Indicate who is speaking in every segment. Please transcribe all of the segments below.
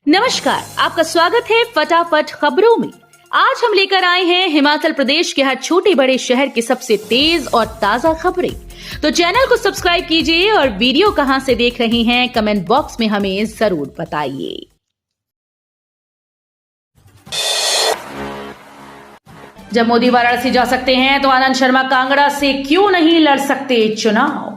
Speaker 1: नमस्कार, आपका स्वागत है फटाफट खबरों में। आज हम लेकर आए हैं हिमाचल प्रदेश के हर छोटे बड़े शहर की सबसे तेज और ताजा खबरें। तो चैनल को सब्सक्राइब कीजिए और वीडियो कहां से देख रहे हैं कमेंट बॉक्स में हमें जरूर बताइए। जब मोदी वाराणसी जा सकते हैं तो आनंद शर्मा कांगड़ा से क्यों नहीं लड़ सकते चुनाव।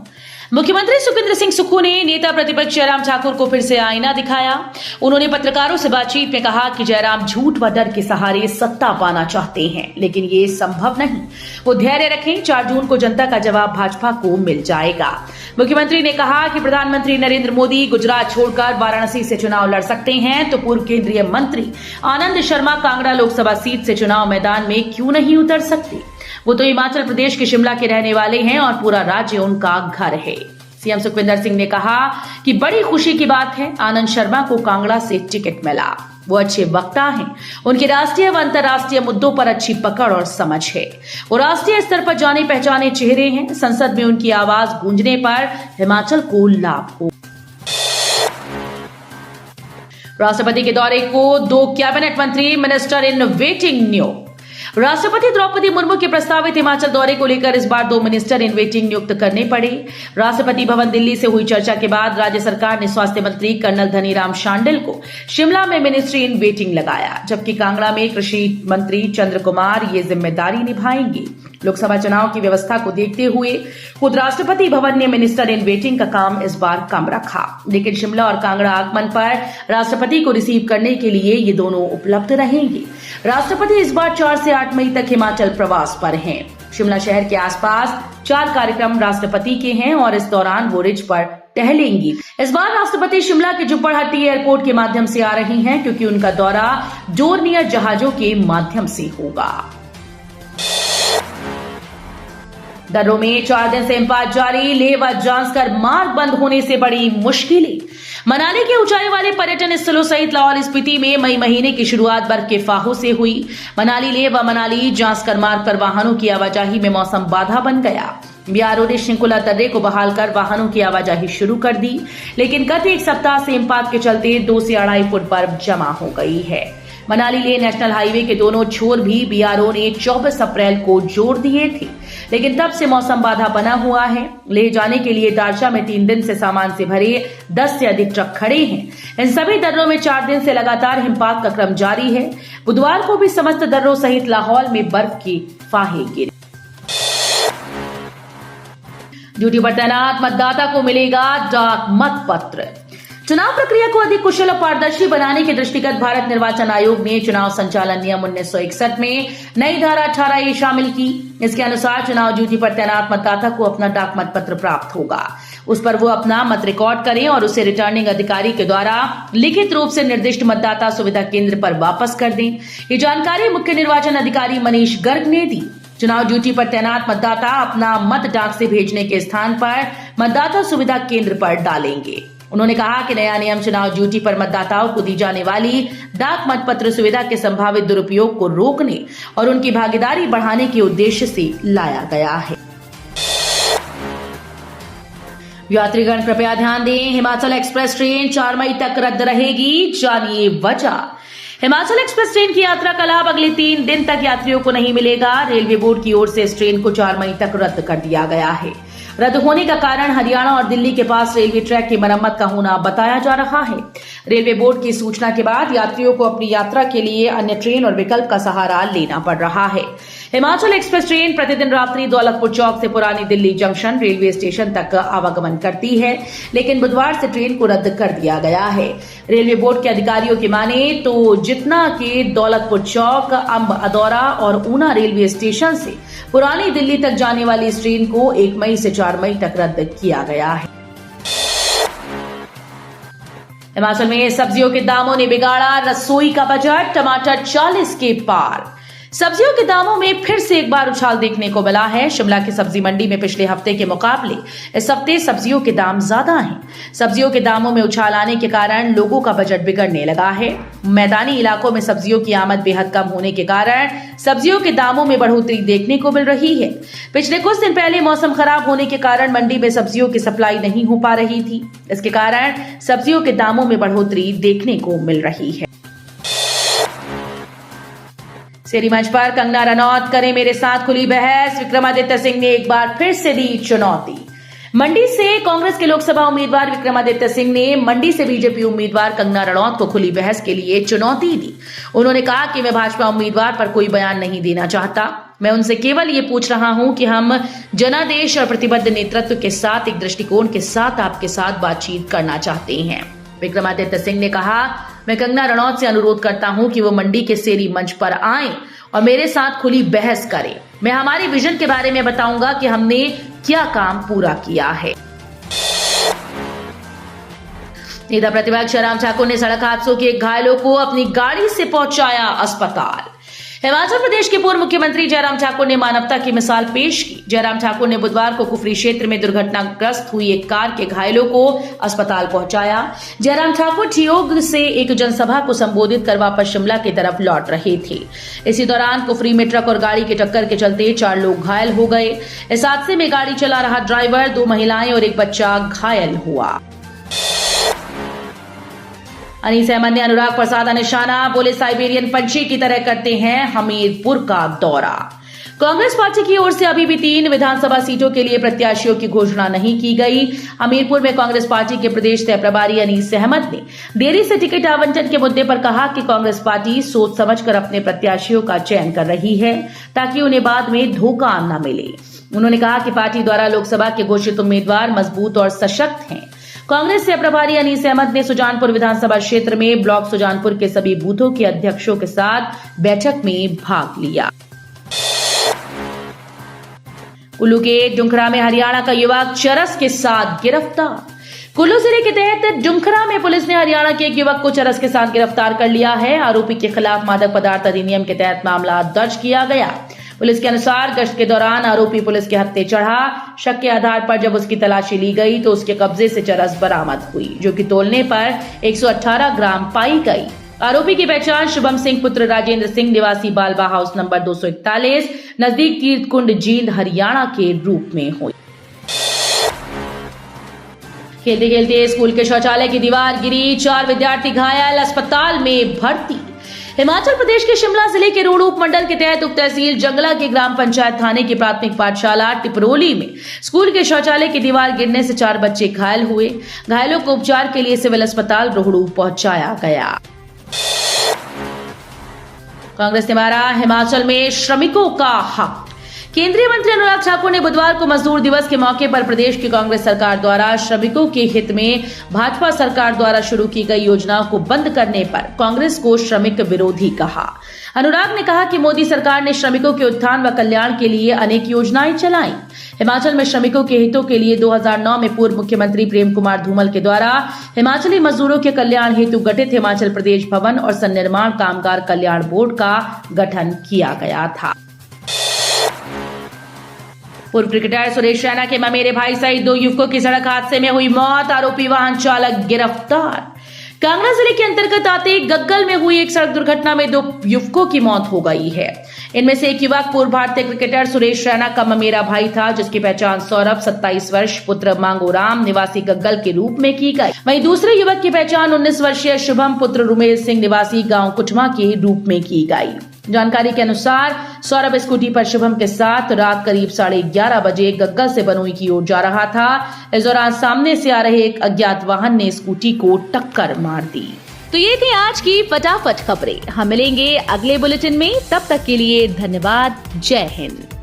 Speaker 1: मुख्यमंत्री सुखविंदर सिंह सुक्खू ने नेता प्रतिपक्ष जयराम ठाकुर को फिर से आईना दिखाया। उन्होंने पत्रकारों से बातचीत में कहा कि जयराम झूठ व डर के सहारे सत्ता पाना चाहते हैं, लेकिन ये संभव नहीं। वो धैर्य रखें, 4 जून को जनता का जवाब भाजपा को मिल जाएगा। मुख्यमंत्री ने कहा कि प्रधानमंत्री नरेंद्र मोदी गुजरात छोड़कर वाराणसी से चुनाव लड़ सकते हैं तो पूर्व केंद्रीय मंत्री आनंद शर्मा कांगड़ा लोकसभा सीट से चुनाव मैदान में क्यों नहीं उतर सकते। वो तो हिमाचल प्रदेश के शिमला के रहने वाले हैं और पूरा राज्य उनका घर है। सीएम सुखविंदर सिंह ने कहा कि बड़ी खुशी की बात है, आनंद शर्मा को कांगड़ा से टिकट मिला। वो अच्छे वक्ता हैं, उनके राष्ट्रीय व अंतर्राष्ट्रीय मुद्दों पर अच्छी पकड़ और समझ है। वो राष्ट्रीय स्तर पर जाने पहचाने चेहरे हैं। संसद में उनकी आवाज गूंजने पर हिमाचल को लाभ हो। राष्ट्रपति के दौरे को 2 कैबिनेट मंत्री मिनिस्टर इन वेटिंग नियुक्त। राष्ट्रपति द्रौपदी मुर्मू के प्रस्तावित हिमाचल दौरे को लेकर इस बार 2 मिनिस्टर इन वेटिंग नियुक्त करने पड़े। राष्ट्रपति भवन दिल्ली से हुई चर्चा के बाद राज्य सरकार ने स्वास्थ्य मंत्री कर्नल धनीराम शांडिल को शिमला में मिनिस्ट्री इन वेटिंग लगाया, जबकि कांगड़ा में कृषि मंत्री चंद्र कुमार ये जिम्मेदारी निभाएंगे। लोकसभा चुनाव की व्यवस्था को देखते हुए खुद राष्ट्रपति भवन ने मिनिस्टर इन वेटिंग का काम इस बार कम रखा, लेकिन शिमला और कांगड़ा आगमन पर राष्ट्रपति को रिसीव करने के लिए ये दोनों उपलब्ध रहेंगे। राष्ट्रपति इस बार 4 से 8 मई तक हिमाचल प्रवास पर हैं। शिमला शहर के आसपास 4 कार्यक्रम राष्ट्रपति के हैं और इस दौरान वो रिज पर टहलेंगी। इस बार राष्ट्रपति शिमला के जुब्बड़हट्टी एयरपोर्ट के माध्यम से आ रही हैं, क्योंकि उनका दौरा डोरनियर जहाजों के माध्यम से होगा। दर्रों में 4 दिन से हिमपात जारी, लेह व जांस्कर मार्ग बंद होने से बड़ी मुश्किलें। मनाली के ऊंचाई वाले पर्यटन स्थलों सहित लाहौल स्पीति में मई महीने की शुरुआत बर्फ के फाहों से हुई। मनाली लेह व मनाली जांस्कर मार्ग पर वाहनों की आवाजाही में मौसम बाधा बन गया। बीआरओ ने शिंकुला दर्रे को बहाल कर वाहनों की आवाजाही शुरू कर दी, लेकिन गत 1 सप्ताह से हिमपात के चलते 2 से 2.5 फुट बर्फ जमा हो गई है। मनाली लेह नेशनल हाईवे के दोनों छोर भी बीआरओ ने 24 अप्रैल को जोड़ दिए थे, लेकिन तब से मौसम बाधा बना हुआ है। ले जाने के लिए दारचा में 3 दिन से सामान से भरे 10 से अधिक ट्रक खड़े हैं। इन सभी दर्रों में 4 दिन से लगातार हिमपात का क्रम जारी है। बुधवार को भी समस्त दर्रों सहित लाहौल में बर्फ की फाहे गिरे। ड्यूटी पर तैनात मतदाता को मिलेगा डाक मत पत्र। चुनाव प्रक्रिया को अधिक कुशल और पारदर्शी बनाने के दृष्टिगत भारत निर्वाचन आयोग ने चुनाव संचालन नियम 1961 में नई धारा 18A शामिल की। इसके अनुसार चुनाव ड्यूटी पर तैनात मतदाता को अपना डाक मत पत्र प्राप्त होगा। उस पर वो अपना मत रिकॉर्ड करें और उसे रिटर्निंग अधिकारी के द्वारा लिखित रूप से निर्दिष्ट मतदाता सुविधा केंद्र पर वापस कर दें। ये जानकारी मुख्य निर्वाचन अधिकारी मनीष गर्ग ने दी। चुनाव ड्यूटी पर तैनात मतदाता अपना मत डाक से भेजने के स्थान पर मतदाता सुविधा केंद्र पर डालेंगे। उन्होंने कहा कि नया नियम चुनाव ड्यूटी पर मतदाताओं को दी जाने वाली डाक मतपत्र सुविधा के संभावित दुरुपयोग को रोकने और उनकी भागीदारी बढ़ाने के उद्देश्य से लाया गया है। यात्रीगण कृपया ध्यान दें, हिमाचल एक्सप्रेस ट्रेन 4 मई तक रद्द रहेगी, जानिए वजह। हिमाचल एक्सप्रेस ट्रेन की यात्रा का लाभ अगले 3 दिन तक यात्रियों को नहीं मिलेगा। रेलवे बोर्ड की ओर से इस ट्रेन को 4 मई तक रद्द कर दिया गया है। रद्द होने का कारण हरियाणा और दिल्ली के पास रेलवे ट्रैक की मरम्मत का होना बताया जा रहा है। रेलवे बोर्ड की सूचना के बाद यात्रियों को अपनी यात्रा के लिए अन्य ट्रेन और विकल्प का सहारा लेना पड़ रहा है। हिमाचल एक्सप्रेस ट्रेन प्रतिदिन रात्रि दौलतपुर चौक से पुरानी दिल्ली जंक्शन रेलवे स्टेशन तक आवागमन करती है, लेकिन बुधवार से ट्रेन को रद्द कर दिया गया है। रेलवे बोर्ड के अधिकारियों की माने तो जितना के दौलतपुर चौक, अंब अदौरा और ऊना रेलवे स्टेशन से पुरानी दिल्ली तक जाने वाली इस ट्रेन को 1 मई से 4 मई तक रद्द किया गया है। हिमाचल में सब्जियों के दामों ने बिगाड़ा रसोई का बजट, टमाटर 40 के पार। सब्जियों के दामों में फिर से एक बार उछाल देखने को मिला है। शिमला की सब्जी मंडी में पिछले हफ्ते के मुकाबले इस हफ्ते सब्जियों के दाम ज्यादा हैं। सब्जियों के दामों में उछाल आने के कारण लोगों का बजट बिगड़ने लगा है। मैदानी इलाकों में सब्जियों की आमद बेहद कम होने के कारण सब्जियों के दामों में बढ़ोतरी देखने को मिल रही है। पिछले कुछ दिन पहले मौसम खराब होने के कारण मंडी में सब्जियों की सप्लाई नहीं हो पा रही थी। इसके कारण सब्जियों के दामों में बढ़ोतरी देखने को मिल रही है। सेरी मंच पर कंगना रनौत करें मेरे साथ खुली बहस। विक्रमादित्य सिंह ने एक बार फिर से दी चुनौती। मंडी से कांग्रेस के लोकसभा उम्मीदवार विक्रमादित्य सिंह ने मंडी से बीजेपी उम्मीदवार कंगना रनौत को खुली बहस के लिए चुनौती दी। उन्होंने कहा कि मैं भाजपा उम्मीदवार पर कोई बयान नहीं देना चाहता। मैं उनसे केवल ये पूछ रहा हूं कि हम जनादेश और प्रतिबद्ध नेतृत्व के साथ एक दृष्टिकोण के साथ आपके साथ बातचीत करना चाहते हैं। विक्रमादित्य सिंह ने कहा, मैं कंगना रनौत से अनुरोध करता हूं कि वो मंडी के सेरी मंच पर आएं और मेरे साथ खुली बहस करें। मैं हमारे विजन के बारे में बताऊंगा कि हमने क्या काम पूरा किया है। नेता प्रतिपक्ष जयराम ठाकुर ने सड़क हादसों के घायलों को अपनी गाड़ी से पहुंचाया अस्पताल। हिमाचल प्रदेश के पूर्व मुख्यमंत्री जयराम ठाकुर ने मानवता की मिसाल पेश की। जयराम ठाकुर ने बुधवार को कुफरी क्षेत्र में दुर्घटनाग्रस्त हुई एक कार के घायलों को अस्पताल पहुंचाया। जयराम ठाकुर ठियोग से एक जनसभा को संबोधित कर वापस शिमला की तरफ लौट रहे थे। इसी दौरान कुफरी में ट्रक और गाड़ी की टक्कर के चलते 4 लोग घायल हो गए। इस हादसे में गाड़ी चला रहा ड्राइवर, 2 महिलाएं और एक बच्चा घायल हुआ। अनीस अहमद ने अनुराग प्रसाद का निशाना, बोले साइबेरियन पंछी की तरह करते हैं हमीरपुर का दौरा। कांग्रेस पार्टी की ओर से अभी भी 3 विधानसभा सीटों के लिए प्रत्याशियों की घोषणा नहीं की गई। हमीरपुर में कांग्रेस पार्टी के प्रदेश सह प्रभारी अनीस अहमद ने देरी से टिकट आवंटन के मुद्दे पर कहा कि कांग्रेस पार्टी सोच समझकर अपने प्रत्याशियों का चयन कर रही है ताकि उन्हें बाद में धोखा न मिले। उन्होंने कहा कि पार्टी द्वारा लोकसभा के घोषित उम्मीदवार मजबूत और सशक्त हैं। कांग्रेस से प्रभारी अनीस अहमद ने सुजानपुर विधानसभा क्षेत्र में ब्लॉक सुजानपुर के सभी बूथों के अध्यक्षों के साथ बैठक में भाग लिया। कुल्लू के डुंखरा में हरियाणा का युवक चरस के साथ गिरफ्तार। कुल्लू जिले के तहत डुंखरा में पुलिस ने हरियाणा के एक युवक को चरस के साथ गिरफ्तार कर लिया है। आरोपी के खिलाफ मादक पदार्थ अधिनियम के तहत मामला दर्ज किया गया। पुलिस के अनुसार गश्त के दौरान आरोपी पुलिस के हत्थे चढ़ा। शक के आधार पर जब उसकी तलाशी ली गई तो उसके कब्जे से चरस बरामद हुई, जो कि तोलने पर 118 ग्राम पाई गई। आरोपी की पहचान शुभम सिंह पुत्र राजेंद्र सिंह निवासी बालबा हाउस नंबर 241 नजदीक तीर्थकुंड जींद हरियाणा के रूप में हुई। खेलते खेलते स्कूल के शौचालय की दीवार गिरी, 4 विद्यार्थी घायल, अस्पताल में भर्ती। हिमाचल प्रदेश के शिमला जिले के रोड उपमंडल के तहत उप तहसील जंगला के ग्राम पंचायत थाने की प्राथमिक पाठशाला टिपरोली में स्कूल के शौचालय की दीवार गिरने से 4 बच्चे घायल हुए। घायलों को उपचार के लिए सिविल अस्पताल रोहड़ू पहुंचाया गया। कांग्रेस ने मारा हिमाचल में श्रमिकों का हक। केंद्रीय मंत्री अनुराग ठाकुर ने बुधवार को मजदूर दिवस के मौके पर प्रदेश की कांग्रेस सरकार द्वारा श्रमिकों के हित में भाजपा सरकार द्वारा शुरू की गई योजनाओं को बंद करने पर कांग्रेस को श्रमिक विरोधी कहा। अनुराग ने कहा कि मोदी सरकार ने श्रमिकों के उत्थान व कल्याण के लिए अनेक योजनाएं चलाई। हिमाचल में श्रमिकों के हितों के लिए 2009 में पूर्व मुख्यमंत्री प्रेम कुमार धूमल के द्वारा हिमाचली मजदूरों के कल्याण हेतु गठित हिमाचल प्रदेश भवन और सन्निर्माण कामगार कल्याण बोर्ड का गठन किया गया था। पूर्व क्रिकेटर सुरेश रैना के ममेरे भाई सहित 2 युवकों की सड़क हादसे में हुई मौत। आरोपी वाहन चालक गिरफ्तार। कांगड़ा जिले के अंतर्गत आते गग्गल में हुई एक सड़क दुर्घटना में 2 युवकों की मौत हो गई है। इनमें से एक युवक पूर्व भारतीय क्रिकेटर सुरेश रैना का ममेरा भाई था, जिसकी पहचान सौरभ 27 वर्ष पुत्र मांगोराम निवासी गग्गल के रूप में की गई। वहीं दूसरे युवक की पहचान 19 वर्षीय शुभम पुत्र रुमेल सिंह निवासी गांव कुटमा के रूप में की गई। जानकारी के अनुसार सौरभ स्कूटी पर शुभम के साथ रात करीब 11:30 बजे गग्गल से बनोई की ओर जा रहा था। इस दौरान सामने से आ रहे एक अज्ञात वाहन ने स्कूटी को टक्कर मार दी। तो ये थी आज की फटाफट खबरें। हम मिलेंगे अगले बुलेटिन में, तब तक के लिए धन्यवाद। जय हिंद।